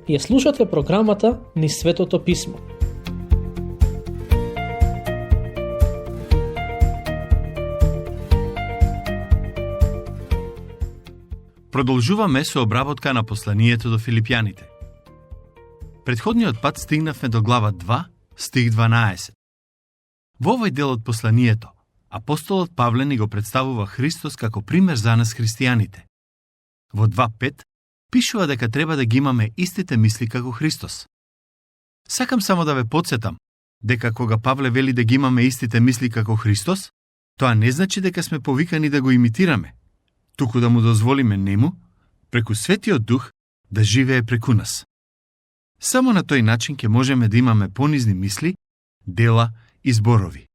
Ја слушате програмата Низ Светото Писмо. Продолжуваме со обработка на посланието до Филипјаните. Предходниот пат стигнавме до глава 2, стих 12. Во овој дел од посланието, апостолот Павле ни го представува Христос како пример за нас христијаните. Во 2.5 пишува дека треба да ги имаме истите мисли како Христос. Сакам само да ве потсетам дека кога Павле вели да ги имаме истите мисли како Христос, тоа не значи дека сме повикани да го имитираме, туку да му дозволиме нему, преку Светиот Дух, да живее преку нас. Само на тој начин ќе можеме да имаме понизни мисли, дела и зборови.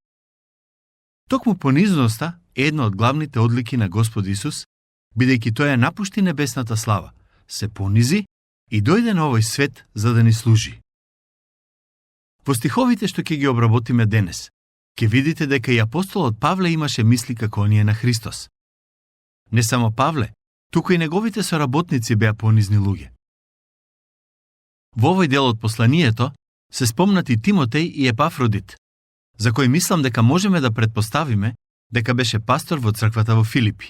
Токму понизноста е една од главните одлики на Господ Исус, бидејќи тој ја напушти небесната слава, се понизи и дојде на овој свет за да ни служи. Во стиховите што ќе ги обработиме денес, ќе видите дека и апостолот Павле имаше мисли како оние на Христос. Не само Павле, туку и неговите соработници беа понизни луѓе. Во овој дел од посланието се спомнати Тимотеј и Епафродит, за кој мислам дека можеме да претпоставиме дека беше пастор во црквата во Филипи.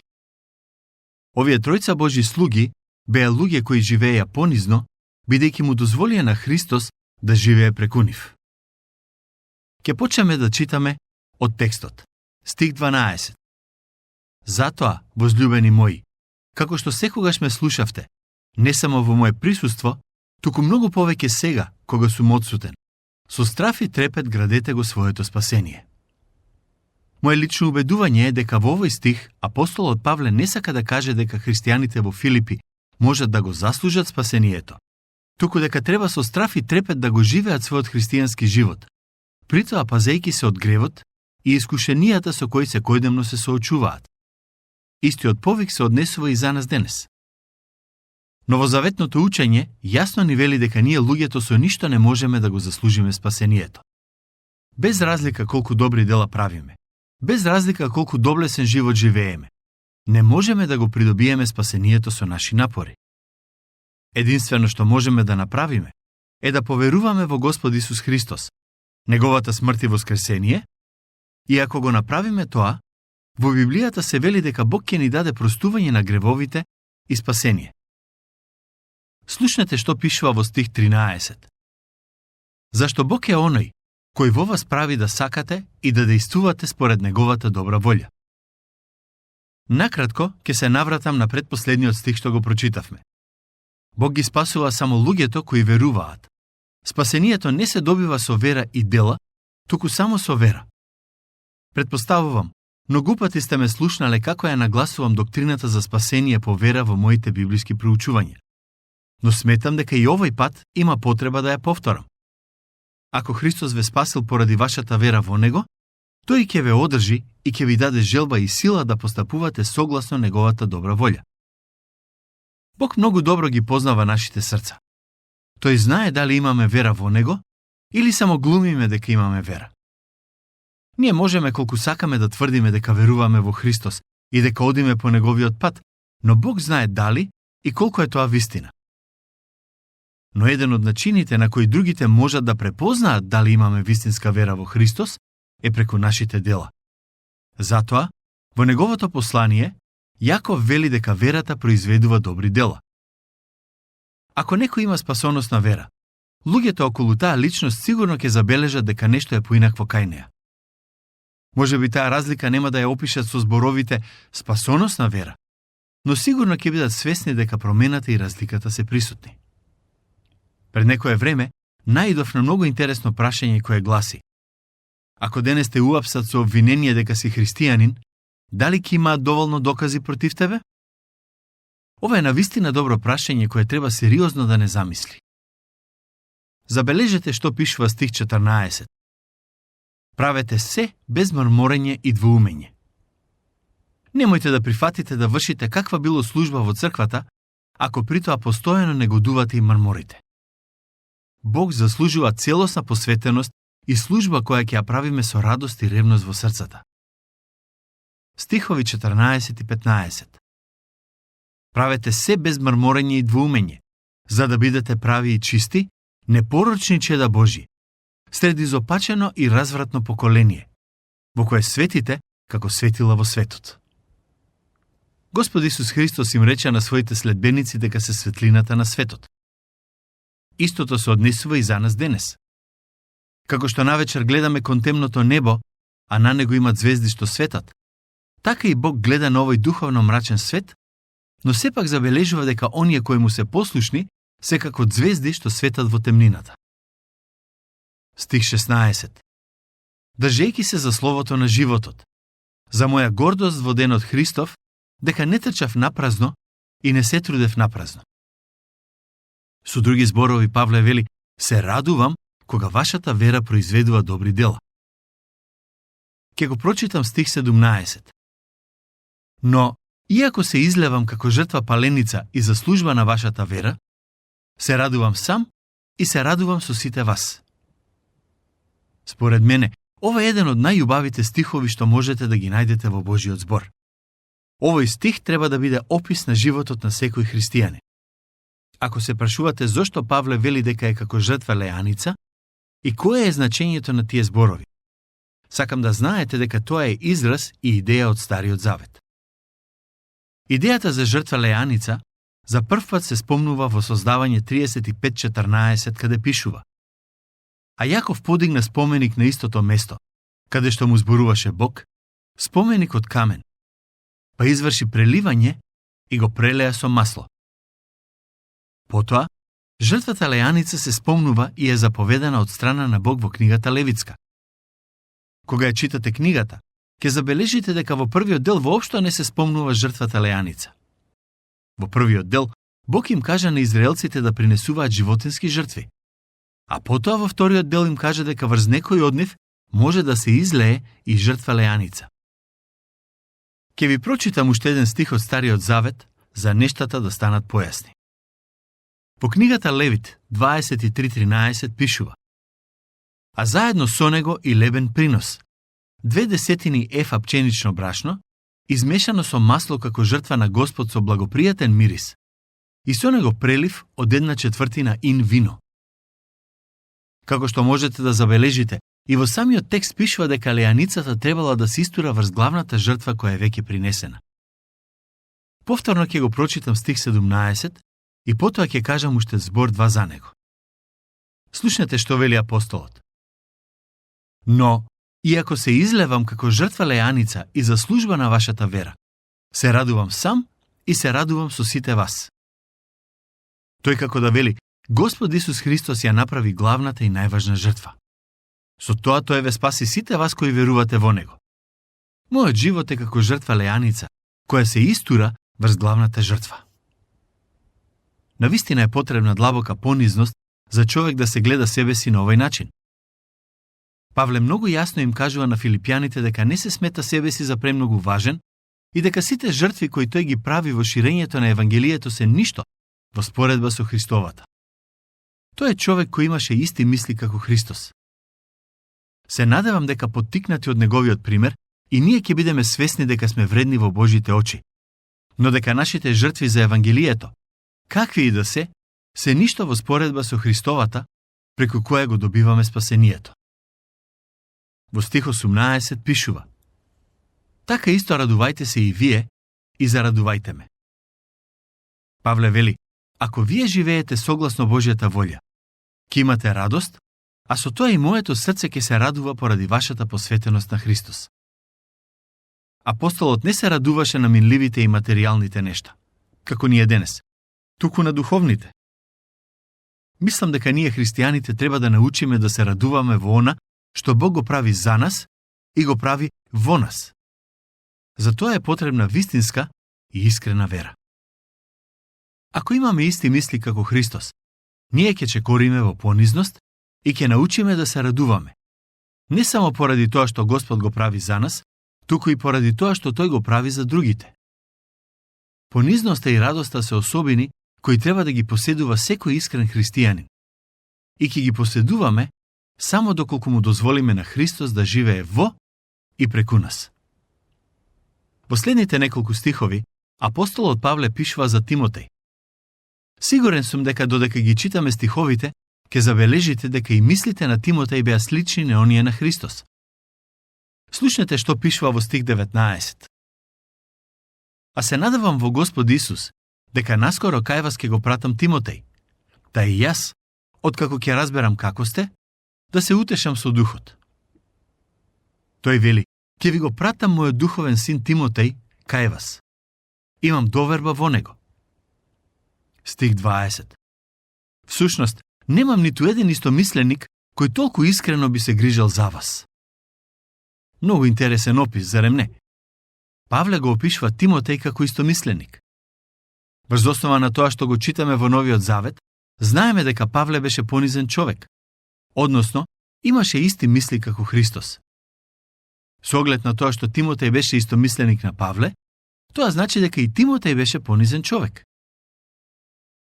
Овие тројца Божји слуги беа луѓе кои живееја понизно, бидејќи му дозволија на Христос да живее преку нив. Ке почнеме да читаме од текстот. Стих 12. Затоа, возлюбени мои, како што секогаш ме слушавте, не само во моје присуство, туку многу повеќе сега, кога сум одсутен, со страф и трепет градете го своето спасение. Моje лично убедување е дека во овој стих апостолот Павле не сака да каже дека христијаните во Филипи можат да го заслужат спасението, туку дека треба со страф и трепет да го живеат својот христијански живот, притоа пазејќи се од гревот и искушенијата со кои секојдневно се соочуваат. Истиот повик се однесува и за нас денес. Новозаветното учење јасно ни вели дека ние луѓето со ништо не можеме да го заслужиме спасението. Без разлика колку добри дела правиме, без разлика колку доблесен живот живееме, не можеме да го придобиеме спасението со наши напори. Единствено што можеме да направиме е да поверуваме во Господ Исус Христос, неговата смрт и воскресение, и ако го направиме тоа, во Библијата се вели дека Бог ќе ни даде простување на гревовите и спасение. Слушнете што пишува во стих 13. Зашто Бог е оној кој во вас прави да сакате и да действувате според неговата добра волја. Накратко, ќе се навратам на предпоследниот стих што го прочитавме. Бог ги спасува само луѓето кои веруваат. Спасението не се добива со вера и дела, туку само со вера. Предпоставувам, многу пати сте ме слушнале како ја нагласувам доктрината за спасение по вера во моите библиски проучувања. Но сметам дека и овој пат има потреба да ја повторам. Ако Христос ве спасил поради вашата вера во Него, тој ќе ве одржи и ќе ви даде желба и сила да постапувате согласно неговата добра волја. Бог многу добро ги познава нашите срца. Тој знае дали имаме вера во Него или само глумиме дека имаме вера. Ние можеме колку сакаме да тврдиме дека веруваме во Христос и дека одиме по неговиот пат, но Бог знае дали и колку е тоа вистина. Но еден од начините на кои другите можат да препознаат дали имаме вистинска вера во Христос е преку нашите дела. Затоа, во неговото послание, Јаков вели дека верата произведува добри дела. Ако некој има спасоносна вера, луѓето околу таа личност сигурно ќе забележат дека нешто е поинакво кај неа. Можеби таа разлика нема да ја опишат со зборовите спасоносна вера, но сигурно ќе бидат свесни дека промената и разликата се присутни. Пред некое време наидов на многу интересно прашање кое гласи: ако денес те уапсат со обвинение дека си христијанин, дали ќе имаат доволно докази против тебе? Ова е навистина добро прашање кое треба сериозно да не замисли. Забележете што пишува стих 14. Правете се без мрморење и двоумење. Немојте да прифатите да вршите каква било служба во црквата, ако притоа постојано негодувате и мрморите. Бог заслужува целосна посветеност и служба која ќе ја правиме со радост и ревност во срцата. Стихови 14 и 15. Правете се без мрморење и двоумење, за да бидете прави и чисти, непорочни чеда Божи, сред изопачено и развратно поколение, во кое светите како светила во светот. Господ Исус Христос им рече на своите следбеници дека се светлината на светот. Истото се однесува и за нас денес. Како што навечер гледаме кон темното небо, а на него имат звезди што светат, така и Бог гледа на овој духовно мрачен свет, но сепак забележува дека оние кои му се послушни се како звезди што светат во темнината. Стих 16. Држејќи се за словото на животот, за моја гордост во денот Христов, дека не трчав напразно и не се трудев напразно. Со други зборови Павле вели, се радувам кога вашата вера произведува добри дела. Ке го прочитам стих 17. Но, иако се излевам како жртва паленица и за служба на вашата вера, се радувам сам и се радувам со сите вас. Според мене, ова е еден од најубавите стихови што можете да ги најдете во Божиот збор. Овој стих треба да биде опис на животот на секој христијанин. Ако се прашувате зошто Павле вели дека е како жртва леаница и кое е значењето на тие зборови, сакам да знаете дека тоа е израз и идеја од Стариот Завет. Идејата за жртва леаница за прв пат се спомнува во Создавање 35:14, каде пишува: А Јаков подигна споменик на истото место, каде што му зборуваше Бог, споменик од камен, па изврши преливање и го прелеа со масло. Потоа, жртвата леаница се спомнува и е заповедана од страна на Бог во книгата Левитска. Кога ја читате книгата, ќе забележите дека во првиот дел воопшто не се спомнува жртвата леаница. Во првиот дел, Бог им кажа на израелците да принесуваат животински жртви, а потоа во вториот дел им кажа дека врз некој од нив може да се излее и жртва леаница. Ке ви прочитам уште еден стих од Стариот Завет за нештата да станат појасни. Во книгата Левит 23:13 пишува: А заедно со него и лебен принос, 0,2 ефа пченично брашно, измешано со масло како жртва на Господ со благопријатен мирис, и со него прелив од 1/4 ин вино. Како што можете да забележите, и во самиот текст пишува дека леаницата требала да се истура врз главната жртва која е веќе принесена. Повторно ќе го прочитам стих 17 и потоа ќе кажам уште збор 2 за него. Слушнете што вели апостолот. Но, иако се излевам како жртва леаница и за служба на вашата вера, се радувам сам и се радувам со сите вас. Тој како да вели, Господ Исус Христос ја направи главната и најважна жртва. Со тоа тој ве спаси сите вас кои верувате во него. Мојот живот е како жртва леаница, која се истура врз главната жртва. Навистина е потребна длабока понизност за човек да се гледа себе си на овој начин. Павле многу јасно им кажува на филипјаните дека не се смета себе си за премногу важен и дека сите жртви кои тој ги прави во ширењето на Евангелието се ништо во споредба со Христовата. Тој е човек кој имаше исти мисли како Христос. Се надевам дека поттикнати од неговиот пример и ние ќе бидеме свесни дека сме вредни во Божите очи, но дека нашите жртви за Евангелието, какви и да се ништо во споредба со Христовата, преку која го добиваме спасението. Во стих 18 пишува: Така исто радувајте се и вие и зарадувајте ме. Павле вели, ако вие живеете согласно Божјата волја, ќе имате радост, а со тоа и моето срце ќе се радува поради вашата посветеност на Христос. Апостолот не се радуваше на минливите и материјалните нешта, како ние денес, туку на духовните. Мислам дека ние христијаните треба да научиме да се радуваме во она што Бог го прави за нас и го прави во нас. За тоа е потребна вистинска и искрена вера. Ако имаме исти мисли како Христос, ние ќе чекориме во понизност и ќе научиме да се радуваме. Не само поради тоа што Господ го прави за нас, туку и поради тоа што Тој го прави за другите. Понизноста и радоста се особини кои треба да ги поседува секој искрен христијанин. И ќе ги поседуваме само доколку му дозволиме на Христос да живее во и преку нас. Во следните неколку стихови, апостолот Павле пишува за Тимотеј. Сигурен сум дека додека ги читаме стиховите, ќе забележите дека и мислите на Тимотеј беа слични на оние на Христос. Слушнете што пишува во стих 19. А се надевам во Господ Исус, дека наскоро кај вас ќе го пратам Тимотеј, да и јас, откако ќе разберам како сте, да се утешам со духот. Тој вели, ќе ви го пратам мојот духовен син Тимотеј кај вас. Имам доверба во него. Стих 20. Всушност, немам ниту еден истомисленик кој толку искрено би се грижал за вас. Многу интересен опис, зарем не? Павле го опишува Тимотеј како истомисленик. Врз основа на тоа што го читаме во Новиот Завет, знаеме дека Павле беше понизен човек, односно, имаше исти мисли како Христос. Со оглед на тоа што Тимотеј беше истомисленик на Павле, тоа значи дека и Тимотеј беше понизен човек.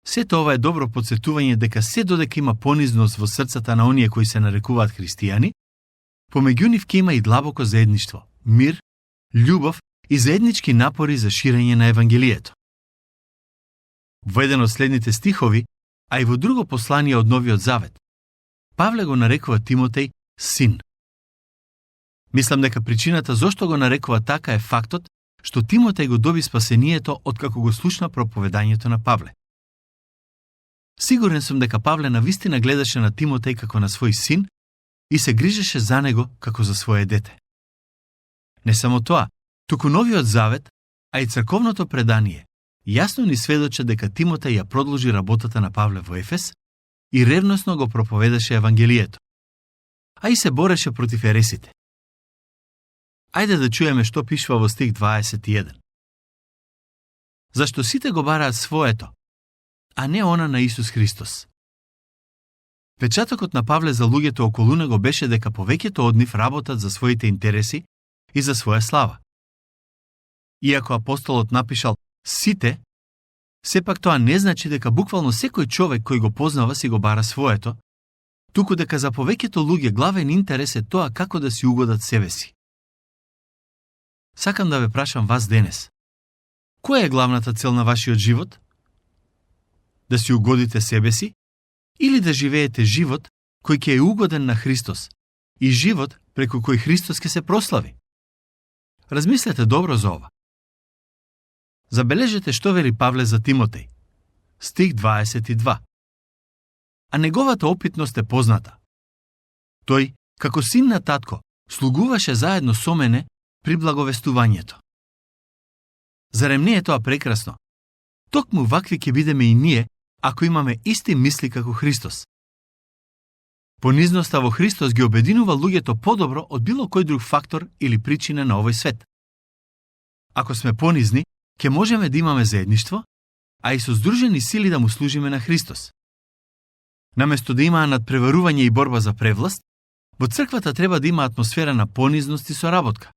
Сето ова е добро потсетување дека се додека има понизност во срцата на оние кои се нарекуваат христијани, помеѓу нив ќе има и длабоко заедништво, мир, љубов и заеднички напори за ширење на Евангелието. Во еден од следните стихови, а и во друго послание од Новиот Завет, Павле го нарекува Тимотеј син. Мислам дека причината зошто го нарекува така е фактот што Тимотеј го доби спасението откако го слушна проповедањето на Павле. Сигурен сум дека Павле навистина гледаше на Тимотеј како на свој син и се грижеше за него како за свое дете. Не само тоа, туку Новиот Завет, а и црковното предание, јасно ни сведочат дека Тимотеј ја продолжи работата на Павле во Ефес и ревносно го проповедаше Евангелието, а и се бореше против ересите. Ајде да чуеме што пишува во стих 21. Зашто сите го бараат своето, а не она на Исус Христос. Печатокот на Павле за луѓето околу него беше дека повеќето од нив работат за своите интереси и за своја слава. Иако апостолот напишал сите, сепак тоа не значи дека буквално секој човек кој го познава си го бара своето, туку дека за повеќето луѓе главен интерес е тоа како да си угодат себе си. Сакам да ве прашам вас денес. Која е главната цел на вашиот живот? Да си угодите себе си или да живеете живот кој ќе е угоден на Христос и живот преку кој Христос ќе се прослави? Размислете добро за ова. Забележете што вели Павле за Тимотеј. Стих 22. А неговата опитност е позната. Тој, како син на татко, слугуваше заедно со мене при благовестувањето. Зарем не е тоа прекрасно? Токму вакви ќе бидеме и ние, ако имаме исти мисли како Христос. Понизноста во Христос ги обединува луѓето подобро од било кој друг фактор или причина на овој свет. Ако сме понизни, ќе можеме да имаме заедништво, а и со здружени сили да му служиме на Христос. Наместо да има надпреварување и борба за превласт, во црквата треба да има атмосфера на понизност и соработка.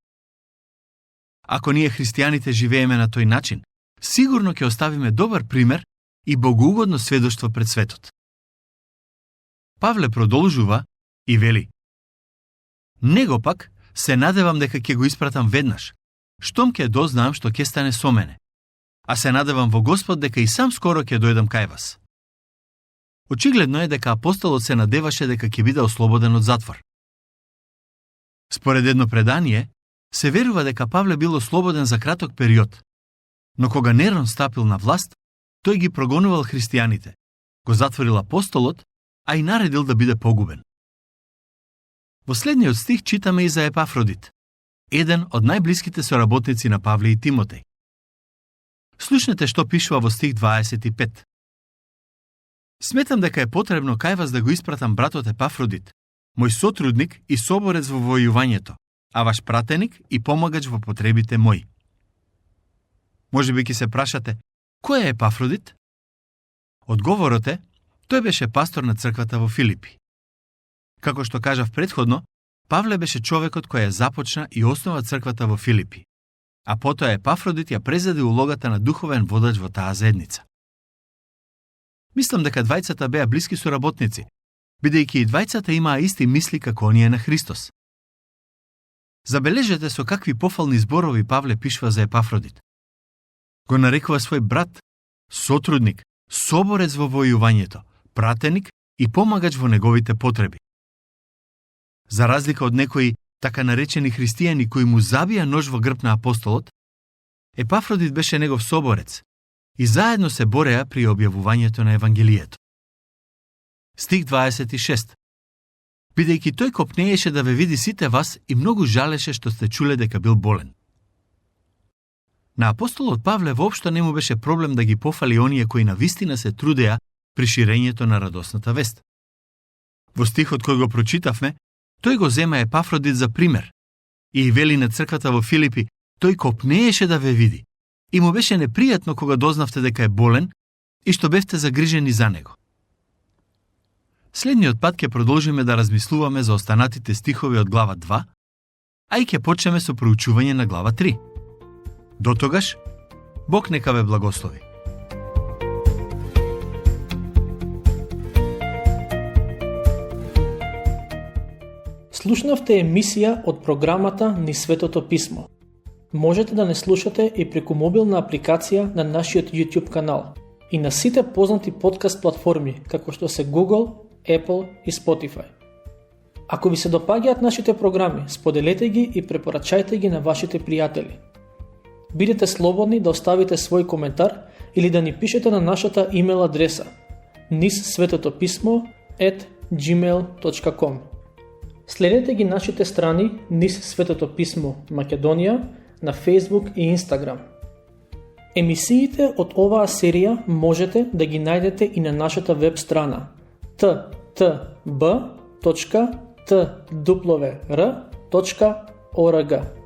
Ако ние христијаните живееме на тој начин, сигурно ќе оставиме добар пример и богоугодно сведоштво пред светот. Павле продолжува и вели: Него пак се надевам дека ќе го испратам веднаш, штом ќе дознаам што ќе стане со мене, а се надевам во Господ дека и сам скоро ќе дојдам кај вас. Очигледно е дека апостолот се надеваше дека ќе биде ослободен од затвор. Според едно предание, се верува дека Павле бил ослободен за краток период, но кога Нерон стапил на власт, тој ги прогонувал христијаните, го затворил апостолот, а и наредил да биде погубен. Во следниот стих читаме и за Епафродит, еден од најблиските соработници на Павле и Тимотеј. Слушнете што пишува во стих 25. Сметам дека е потребно кај вас да го испратам братот Епафродит, мој сотрудник и соборец во војувањето, а ваш пратеник и помагач во потребите мои. Можеби ќе се прашате, кој е Епафродит? Одговорот е, тој беше пастор на црквата во Филипи. Како што кажав претходно, Павле беше човекот кој ја започна и основа црквата во Филипи, а потоа Епафродит ја презеде улогата на духовен водач во таа заедница. Мислам дека двајцата беа блиски соработници, бидејќи и двајцата имаа исти мисли како оние на Христос. Забележете со какви пофални зборови Павле пишува за Епафродит. Го нарекува свој брат, сотрудник, соборец во војувањето, пратеник и помагач во неговите потреби. За разлика од некои така наречени христијани кои му забија нож во грб на апостолот, Епафродит беше негов соборец и заедно се бореа при објавувањето на Евангелието. Стих 26. Бидејќи тој копнееше да ве види сите вас и многу жалеше што сте чуле дека бил болен. На апостолот Павле воопшто не му беше проблем да ги пофали оние кои навистина се трудеа при ширењето на радосната вест. Во стихот кој го прочитавме, тој го зема Епафродит за пример и вели на црквата во Филипи, тој копнееше да ве види и му беше непријатно кога дознавте дека е болен и што бевте загрижени за него. Следниот пат ќе продолжиме да размислуваме за останатите стихови од глава 2, а и ќе почнеме со проучување на глава 3. До тогаш, Бог нека ве благослови. Слушнавте емисија од програмата Ни Светото Писмо. Можете да не слушате и преку мобилна апликација на нашиот YouTube канал и на сите познати подкаст платформи, како што се Google, Apple и Spotify. Ако ви се допаѓаат нашите програми, споделете ги и препорачајте ги на вашите пријатели. Бидете слободни да оставите свој коментар или да ни пишете на нашата имейл адреса nissvetotopismo@gmail.com. Следете ги нашите страни Nis Светото Писмо Македонија на Facebook и Instagram. Емисиите од оваа серија можете да ги најдете и на нашата веб страна ttb.twr.org.